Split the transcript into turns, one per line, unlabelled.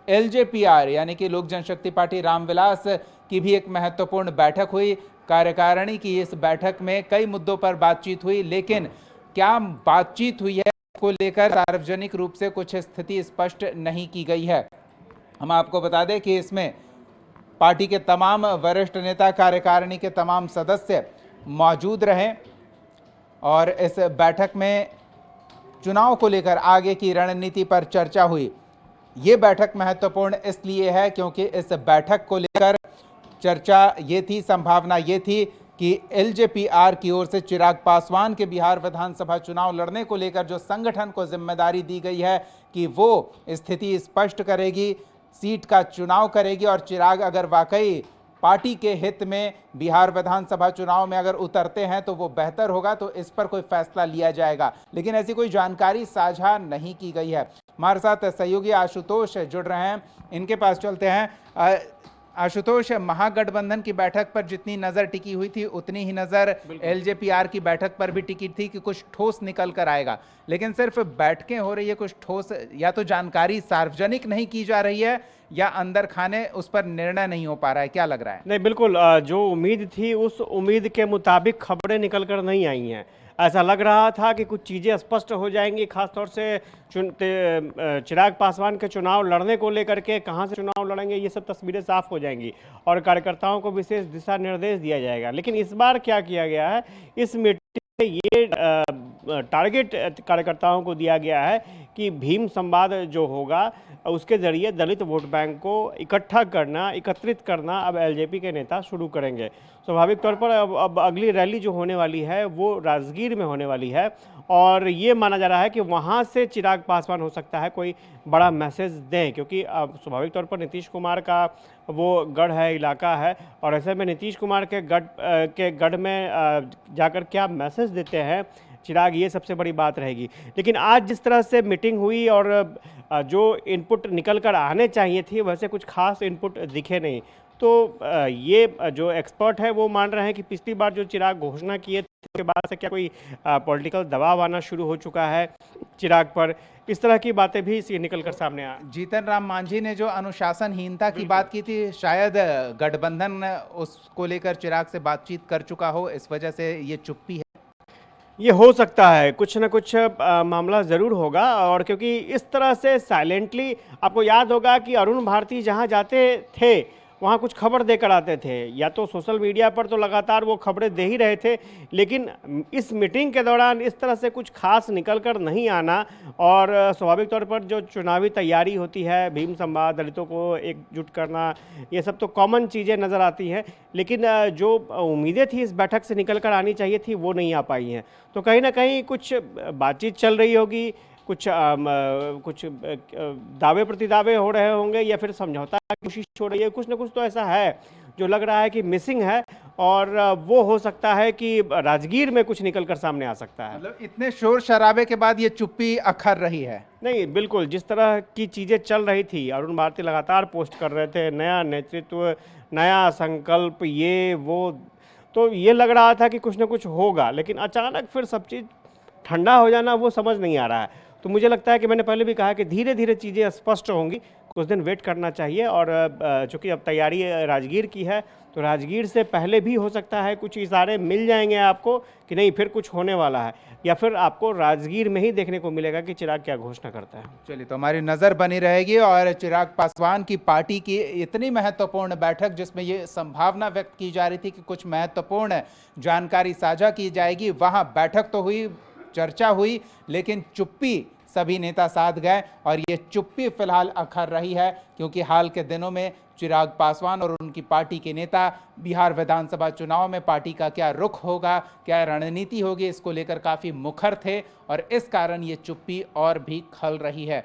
LJPR यानी कि लोक जनशक्ति पार्टी रामविलास की भी एक महत्वपूर्ण बैठक हुई। कार्यकारिणी की इस बैठक में कई मुद्दों पर बातचीत हुई, लेकिन क्या बातचीत हुई है को लेकर सार्वजनिक रूप से कुछ स्थिति स्पष्ट नहीं की गई है। हम आपको बता दें कि इसमें पार्टी के तमाम वरिष्ठ नेता, कार्यकारिणी के तमाम सदस्य मौजूद रहे और इस बैठक में चुनाव को लेकर आगे की रणनीति पर चर्चा हुई। ये बैठक महत्वपूर्ण इसलिए है क्योंकि इस बैठक को लेकर चर्चा ये थी, संभावना ये थी कि एलजेपीआर की ओर से चिराग पासवान के बिहार विधानसभा चुनाव लड़ने को लेकर जो संगठन को जिम्मेदारी दी गई है कि वो स्थिति स्पष्ट करेगी, सीट का चुनाव करेगी और चिराग अगर वाकई पार्टी के हित में बिहार विधानसभा चुनाव में अगर उतरते हैं तो वो बेहतर होगा, तो इस पर कोई फैसला लिया जाएगा। लेकिन ऐसी कोई जानकारी साझा नहीं की गई है। हमारे साथ सहयोगी आशुतोष जुड़ रहे हैं, इनके पास चलते हैं। आशुतोष, महागठबंधन की बैठक पर जितनी नजर टिकी हुई थी उतनी ही नजर एलजेपीआर की बैठक पर भी टिकी थी कि कुछ ठोस निकल कर आएगा, लेकिन सिर्फ बैठकें हो रही है, कुछ ठोस या तो जानकारी सार्वजनिक नहीं की जा रही है या अंदर खाने उस पर निर्णय नहीं हो पा रहा है। क्या लग रहा है?
नहीं, बिल्कुल जो उम्मीद थी उस उम्मीद के मुताबिक खबरें निकल कर नहीं आई हैं। ऐसा लग रहा था कि कुछ चीज़ें स्पष्ट हो जाएंगी, खासतौर से चिराग पासवान के चुनाव लड़ने को लेकर के, कहां से चुनाव लड़ेंगे ये सब तस्वीरें साफ हो जाएंगी और कार्यकर्ताओं को विशेष दिशा निर्देश दिया जाएगा। लेकिन इस बार क्या किया गया है, इस मीटिंग में ये टारगेट कार्यकर्ताओं को दिया गया है कि भीम संवाद जो होगा उसके जरिए दलित वोट बैंक को इकट्ठा करना, एकत्रित करना अब एलजेपी के नेता शुरू करेंगे। स्वाभाविक तौर पर अब अगली रैली जो होने वाली है वो राजगीर में होने वाली है और ये माना जा रहा है कि वहाँ से चिराग पासवान हो सकता है कोई बड़ा मैसेज दें, क्योंकि अब स्वाभाविक तौर पर नीतीश कुमार का वो गढ़ है, इलाका है और ऐसे में नीतीश कुमार के गढ़ में जाकर क्या मैसेज देते हैं चिराग, ये सबसे बड़ी बात रहेगी। लेकिन आज जिस तरह से मीटिंग हुई और जो इनपुट निकल कर आने चाहिए थी वैसे कुछ खास इनपुट दिखे नहीं, तो ये जो एक्सपर्ट है वो मान रहे हैं कि पिछली बार जो चिराग घोषणा किए थे उसके बाद से क्या कोई पॉलिटिकल दबाव आना शुरू हो चुका है चिराग पर, इस तरह की बातें भी निकल कर सामने आ।
जीतन राम मांझी ने जो अनुशासनहीनता की बात की थी, शायद गठबंधन उसको लेकर चिराग से बातचीत कर चुका हो, इस वजह से ये चुप्पी है।
ये हो सकता है, कुछ ना कुछ मामला ज़रूर होगा और क्योंकि इस तरह से साइलेंटली, आपको याद होगा कि अरुण भारती जहाँ जाते थे वहाँ कुछ खबर देकर आते थे, या तो सोशल मीडिया पर तो लगातार वो खबरें दे ही रहे थे, लेकिन इस मीटिंग के दौरान इस तरह से कुछ खास निकल कर नहीं आना और स्वाभाविक तौर पर जो चुनावी तैयारी होती है, भीम संवाद, दलितों को एकजुट करना, ये सब तो कॉमन चीज़ें नज़र आती हैं, लेकिन जो उम्मीदें थी इस बैठक से निकल कर आनी चाहिए थी वो नहीं आ पाई हैं। तो कहीं ना कहीं कुछ बातचीत चल रही होगी, कुछ दावे प्रतिदावे हो रहे होंगे या फिर समझौता की कोशिश हो रही है, कुछ ना कुछ तो ऐसा है जो लग रहा है कि मिसिंग है और वो हो सकता है कि राजगीर में कुछ निकल कर सामने आ सकता है।
मतलब इतने शोर शराबे के बाद ये चुप्पी अखर रही है?
नहीं, बिल्कुल जिस तरह की चीज़ें चल रही थी, अरुण भारती लगातार पोस्ट कर रहे थे, नया नेतृत्व, नया संकल्प, ये वो, तो ये लग रहा था कि कुछ ना कुछ होगा, लेकिन अचानक फिर सब चीज़ ठंडा हो जाना वो समझ नहीं आ रहा है। तो मुझे लगता है कि मैंने पहले भी कहा कि धीरे धीरे चीज़ें स्पष्ट होंगी, कुछ दिन वेट करना चाहिए और चूँकि अब तैयारी राजगीर की है तो राजगीर से पहले भी हो सकता है कुछ इशारे मिल जाएंगे आपको कि नहीं फिर कुछ होने वाला है, या फिर आपको राजगीर में ही देखने को मिलेगा कि चिराग क्या घोषणा करता है।
चलिए, तो हमारी नज़र बनी रहेगी और चिराग पासवान की पार्टी की इतनी महत्वपूर्ण बैठक जिसमें ये संभावना व्यक्त की जा रही थी कि कुछ महत्वपूर्ण जानकारी साझा की जाएगी, वहाँ बैठक तो हुई, चर्चा हुई, लेकिन चुप्पी सभी नेता साथ गए और ये चुप्पी फिलहाल अखर रही है क्योंकि हाल के दिनों में चिराग पासवान और उनकी पार्टी के नेता बिहार विधानसभा चुनाव में पार्टी का क्या रुख होगा, क्या रणनीति होगी, इसको लेकर काफ़ी मुखर थे और इस कारण ये चुप्पी और भी खल रही है।